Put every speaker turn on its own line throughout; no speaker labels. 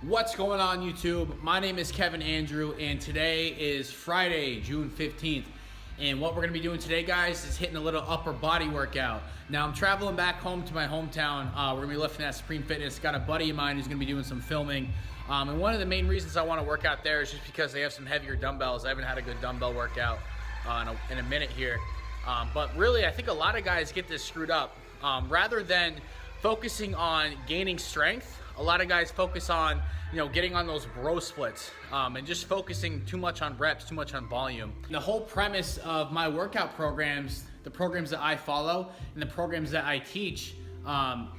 What's going on, YouTube? My name is Kevin Andrew, and today is Friday, June 15th. And what we're gonna be doing today, guys, is hitting a little upper body workout. Now, I'm traveling back home to my hometown. We're gonna be lifting at Supreme Fitness. Got a buddy of mine who's gonna be doing some filming. And one of the main reasons I wanna work out there is just because they have some heavier dumbbells. I haven't had a good dumbbell workout in a minute here. But really, I think a lot of guys get this screwed up. Rather than focusing on gaining strength, a lot of guys focus on, getting on those bro splits and just focusing too much on reps, too much on volume. And the whole premise of my workout programs, the programs that I follow and the programs that I teach,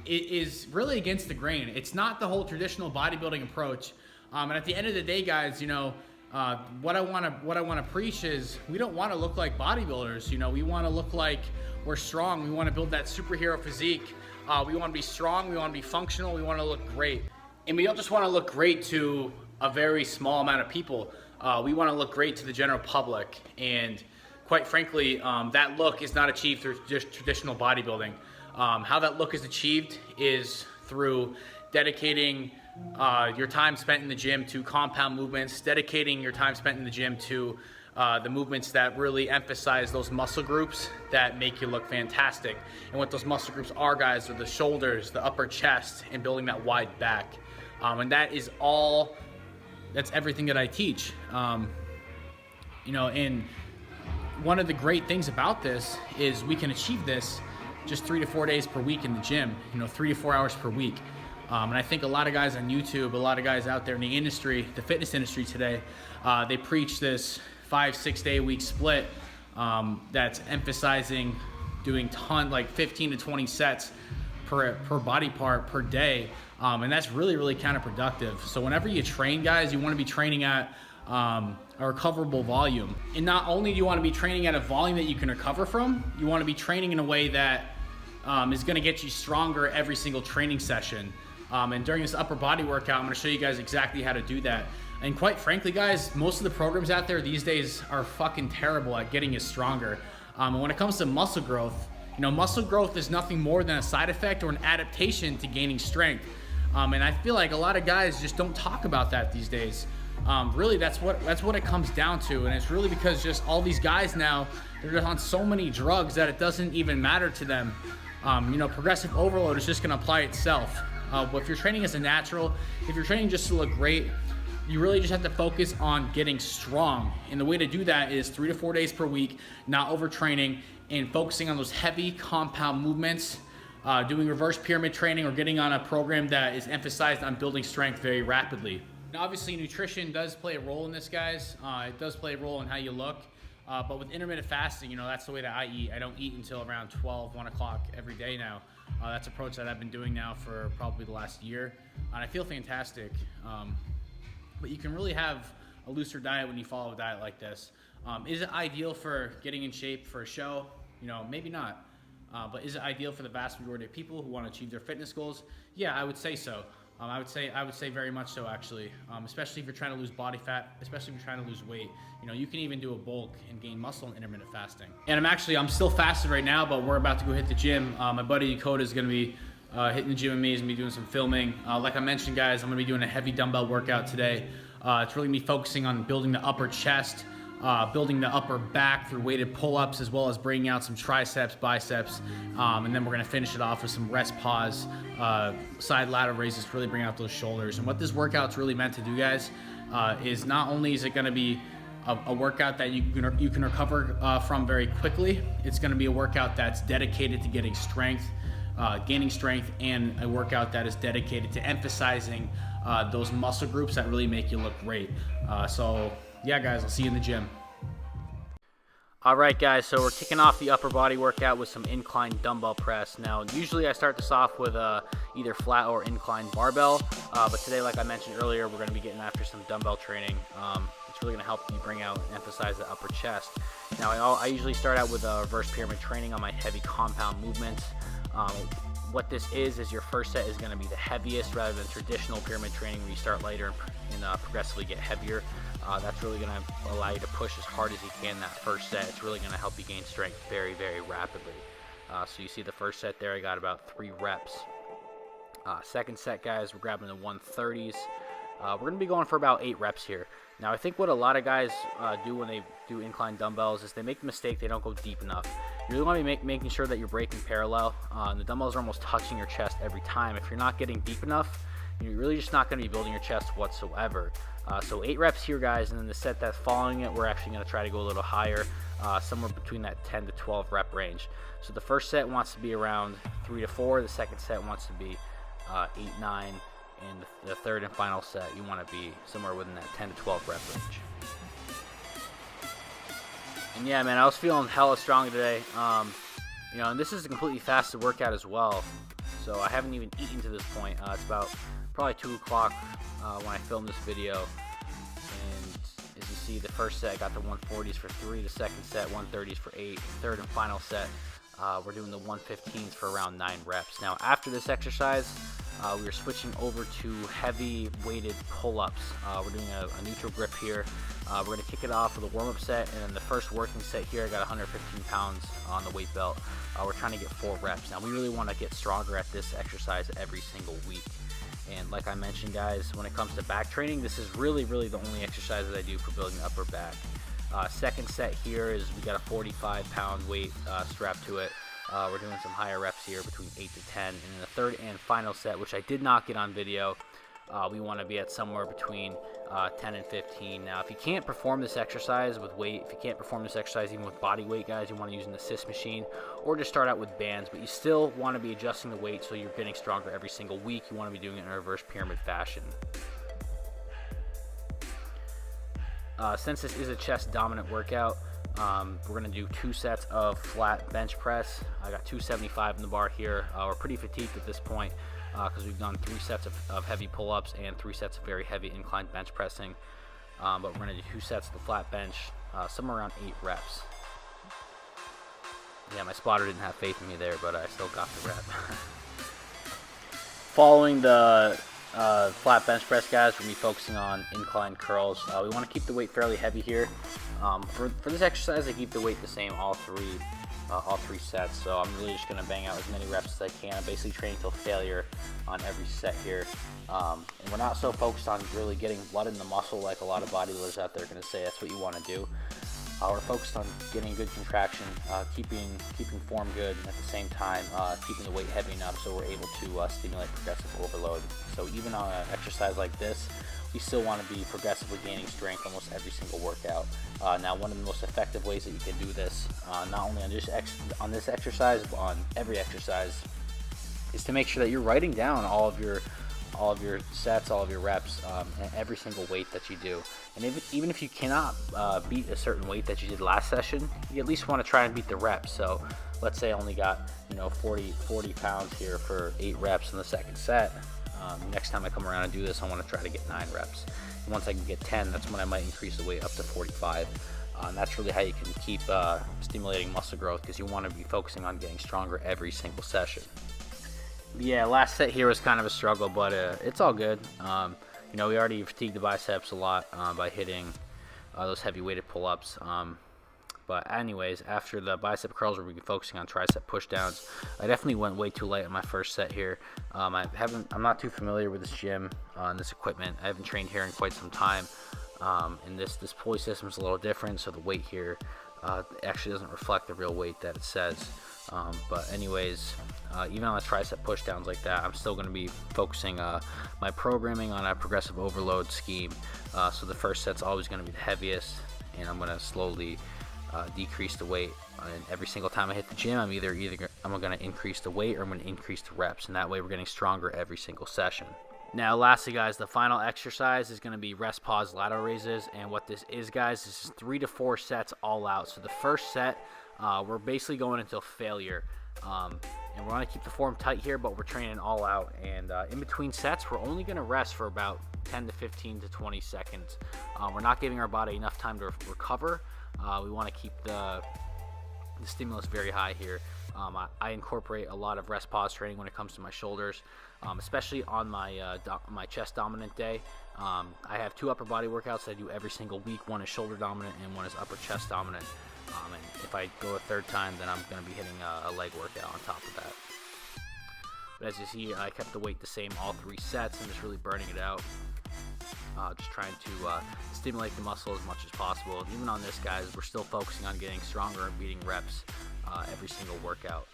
it is really against the grain. It's not the whole traditional bodybuilding approach. And at the end of the day, guys, what I want to preach is we don't want to look like bodybuilders. We want to look like we're strong. We want to build that superhero physique. We want to be strong. We want to be functional. We want to look great. And we don't just want to look great to a very small amount of people. We want to look great to the general public. And quite frankly, that look is not achieved through just traditional bodybuilding. How that look is achieved is through dedicating your time spent in the gym to compound movements, dedicating your time spent in the gym to the movements that really emphasize those muscle groups that make you look fantastic. And what those muscle groups are, guys, are the shoulders, the upper chest, and building that wide back. And that is all, that's everything that I teach. And one of the great things about this is we can achieve this just 3 to 4 days per week in the gym, 3 to 4 hours per week. And I think a lot of guys on YouTube, a lot of guys out there in the industry, the fitness industry today, they preach this 5-6 day week split that's emphasizing doing like 15 to 20 sets per body part per day. And that's really, really counterproductive. So whenever you train, guys, you want to be training at a recoverable volume. And not only do you want to be training at a volume that you can recover from, you want to be training in a way that is going to get you stronger every single training session. And during this upper body workout, I'm going to show you guys exactly how to do that. And quite frankly, guys, most of the programs out there these days are fucking terrible at getting you stronger. And when it comes to muscle growth, muscle growth is nothing more than a side effect or an adaptation to gaining strength. And I feel like a lot of guys just don't talk about that these days. Really, that's what it comes down to. And it's really because just all these guys now, they're just on so many drugs that it doesn't even matter to them. Progressive overload is just going to apply itself. But if you're training as a natural, if you're training just to look great, you really just have to focus on getting strong. And the way to do that is 3 to 4 days per week, not overtraining, and focusing on those heavy compound movements, doing reverse pyramid training, or getting on a program that is emphasized on building strength very rapidly. Now, obviously, nutrition does play a role in this, guys. It does play a role in how you look. But with intermittent fasting, that's the way that I eat. I don't eat until around 12, 1 o'clock every day now. That's an approach that I've been doing now for probably the last year. And I feel fantastic. But you can really have a looser diet when you follow a diet like this. Is it ideal for getting in shape for a show? Maybe not. But is it ideal for the vast majority of people who want to achieve their fitness goals? Yeah, I would say so. I would say very much so, actually. Especially if you're trying to lose body fat, especially if you're trying to lose weight. You can even do a bulk and gain muscle in intermittent fasting. And I'm still fasted right now, but we're about to go hit the gym. My buddy Dakota is going to be hitting the gym with me. He's going to be doing some filming. Like I mentioned, guys, I'm going to be doing a heavy dumbbell workout today. It's really going to be focusing on building the upper chest, building the upper back through weighted pull-ups, as well as bringing out some triceps, biceps, and then we're going to finish it off with some rest pause, side lateral raises to really bring out those shoulders. And what this workout's really meant to do, guys, is not only is it going to be a workout that you can recover from very quickly, it's going to be a workout that's dedicated to getting strength, gaining strength, and a workout that is dedicated to emphasizing those muscle groups that really make you look great. So yeah, guys, I'll see you in the gym. All right, guys, so we're kicking off the upper body workout with some incline dumbbell press. Now, usually I start this off with either flat or incline barbell, but today, like I mentioned earlier, we're going to be getting after some dumbbell training. It's really going to help you bring out and emphasize the upper chest. Now, I usually start out with reverse pyramid training on my heavy compound movements. What this is your first set is going to be the heaviest rather than traditional pyramid training where you start lighter and progressively get heavier. That's really going to allow you to push as hard as you can that first set. It's really going to help you gain strength very, very rapidly. So you see the first set there, I got about 3 reps. Second set, guys, we're grabbing the 130s.
We're going to be going for about 8 reps here. Now, I think what a lot of guys do when they do incline dumbbells is they make the mistake, they don't go deep enough. You really want to be making sure that you're breaking parallel. The dumbbells are almost touching your chest every time. If you're not getting deep enough, you're really just not going to be building your chest whatsoever. So 8 reps here, guys, and then the set that's following it, we're actually going to try to go a little higher, somewhere between that 10 to 12 rep range. So the first set wants to be around 3 to 4, the second set wants to be 8, 9, and the third and final set, you want to be somewhere within that 10 to 12 rep range. And yeah, man, I was feeling hella strong today. And this is a completely fasted workout as well. So I haven't even eaten to this point. It's about probably 2 o'clock when I filmed this video. And as you see, the first set I got the 140s for 3, the second set 130s for 8, third and final set we're doing the 115s for around 9 reps. Now after this exercise, we are switching over to heavy weighted pull-ups. We're doing a neutral grip here. We're going to kick it off with a warm-up set, and then the first working set here, I got 115 pounds on the weight belt. We're trying to get 4 reps. Now we really want to get stronger at this exercise every single week. And like I mentioned, guys, when it comes to back training, this is really the only exercise that I do for building the upper back. Second set here is we got a 45-pound weight strapped to it. We're doing some higher reps here between 8 to 10. And then the third and final set, which I did not get on video, we want to be at somewhere between 10 and 15. Now, if you can't perform this exercise with weight, if you can't perform this exercise even with body weight, guys, you want to use an assist machine or just start out with bands, but you still want to be adjusting the weight so you're getting stronger every single week. You want to be doing it in a reverse pyramid fashion. Since this is a chest dominant workout, we're going to do 2 sets of flat bench press. I got 275 in the bar here. We're pretty fatigued at this point because we've done 3 sets of heavy pull-ups and 3 sets of very heavy inclined bench pressing. But we're going to do 2 sets of the flat bench, somewhere around 8 reps. Yeah, my spotter didn't have faith in me there, but I still got the rep. Following the flat bench press, guys, we're going to be focusing on incline curls. We want to keep the weight fairly heavy here. For this exercise, I keep the weight the same all three sets. So I'm really just going to bang out as many reps as I can. I'm basically training till failure on every set here. And we're not so focused on really getting blood in the muscle like a lot of bodybuilders out there are going to say that's what you want to do. We're focused on getting good contraction, keeping form good, and at the same time keeping the weight heavy enough so we're able to stimulate progressive overload. So even on an exercise like this, we still want to be progressively gaining strength almost every single workout. Now, one of the most effective ways that you can do this, not only on this exercise, but on every exercise, is to make sure that you're writing down all of your sets, all of your reps, and every single weight that you do. And even if you cannot beat a certain weight that you did last session, you at least want to try and beat the reps. So let's say I only got 40 pounds here for 8 reps in the second set. Next time I come around and do this, I want to try to get 9 reps. And once I can get 10, that's when I might increase the weight up to 45. And that's really how you can keep stimulating muscle growth, because you want to be focusing on getting stronger every single session. Yeah, last set here was kind of a struggle, but it's all good. We already fatigued the biceps a lot by hitting those heavy weighted pull-ups. But anyways, after the bicep curls, we're going to be focusing on tricep pushdowns. I definitely went way too light on my first set here. I'm not too familiar with this gym and this equipment. I haven't trained here in quite some time. And this pulley system is a little different, so the weight here actually doesn't reflect the real weight that it says. But anyways, even on the tricep pushdowns like that, I'm still going to be focusing my programming on a progressive overload scheme. So the first set's always going to be the heaviest, and I'm going to slowly decrease the weight. And every single time I hit the gym, I'm going to increase the weight or I'm going to increase the reps, and that way we're getting stronger every single session. Now, lastly, guys, the final exercise is going to be rest pause lateral raises. And what this is, guys, this is 3 to 4 sets all out. So the first set, we're basically going until failure. And we're going to keep the form tight here, but we're training all out. And in between sets, we're only going to rest for about 10 to 15 to 20 seconds. We're not giving our body enough time to recover. We want to keep the stimulus very high here. I incorporate a lot of rest pause training when it comes to my shoulders, especially on my chest dominant day. I have 2 upper body workouts that I do every single week. One is shoulder dominant and one is upper chest dominant. And if I go a third time, then I'm going to be hitting a leg workout on top of that. But as you see, I kept the weight the same all 3 sets and just really burning it out. just trying to stimulate the muscle as much as possible. And even on this, guys, we're still focusing on getting stronger and beating reps every single workout.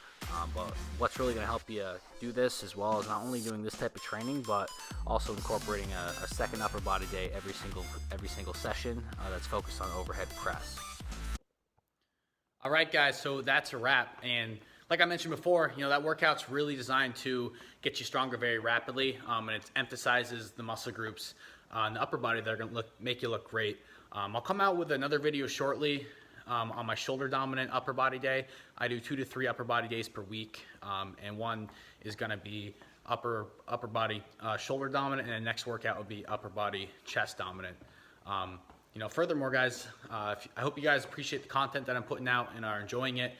But what's really going to help you do this, as well as not only doing this type of training, but also incorporating a second upper body day every single session that's focused on overhead press.
All right, guys, so that's a wrap. And like I mentioned before, that workout's really designed to get you stronger very rapidly, and it emphasizes the muscle groups in the upper body that are going to make you look great. I'll come out with another video shortly on my shoulder dominant upper body day. I do 2 to 3 upper body days per week, and one is going to be upper body shoulder dominant, and the next workout would be upper body chest dominant. Furthermore, guys, I hope you guys appreciate the content that I'm putting out and are enjoying it.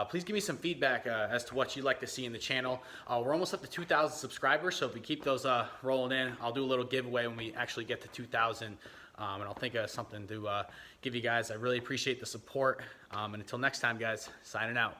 Please give me some feedback as to what you'd like to see in the channel. We're almost up to 2,000 subscribers, so if we keep those rolling in, I'll do a little giveaway when we actually get to 2,000, and I'll think of something to give you guys. I really appreciate the support, and until next time, guys, signing out.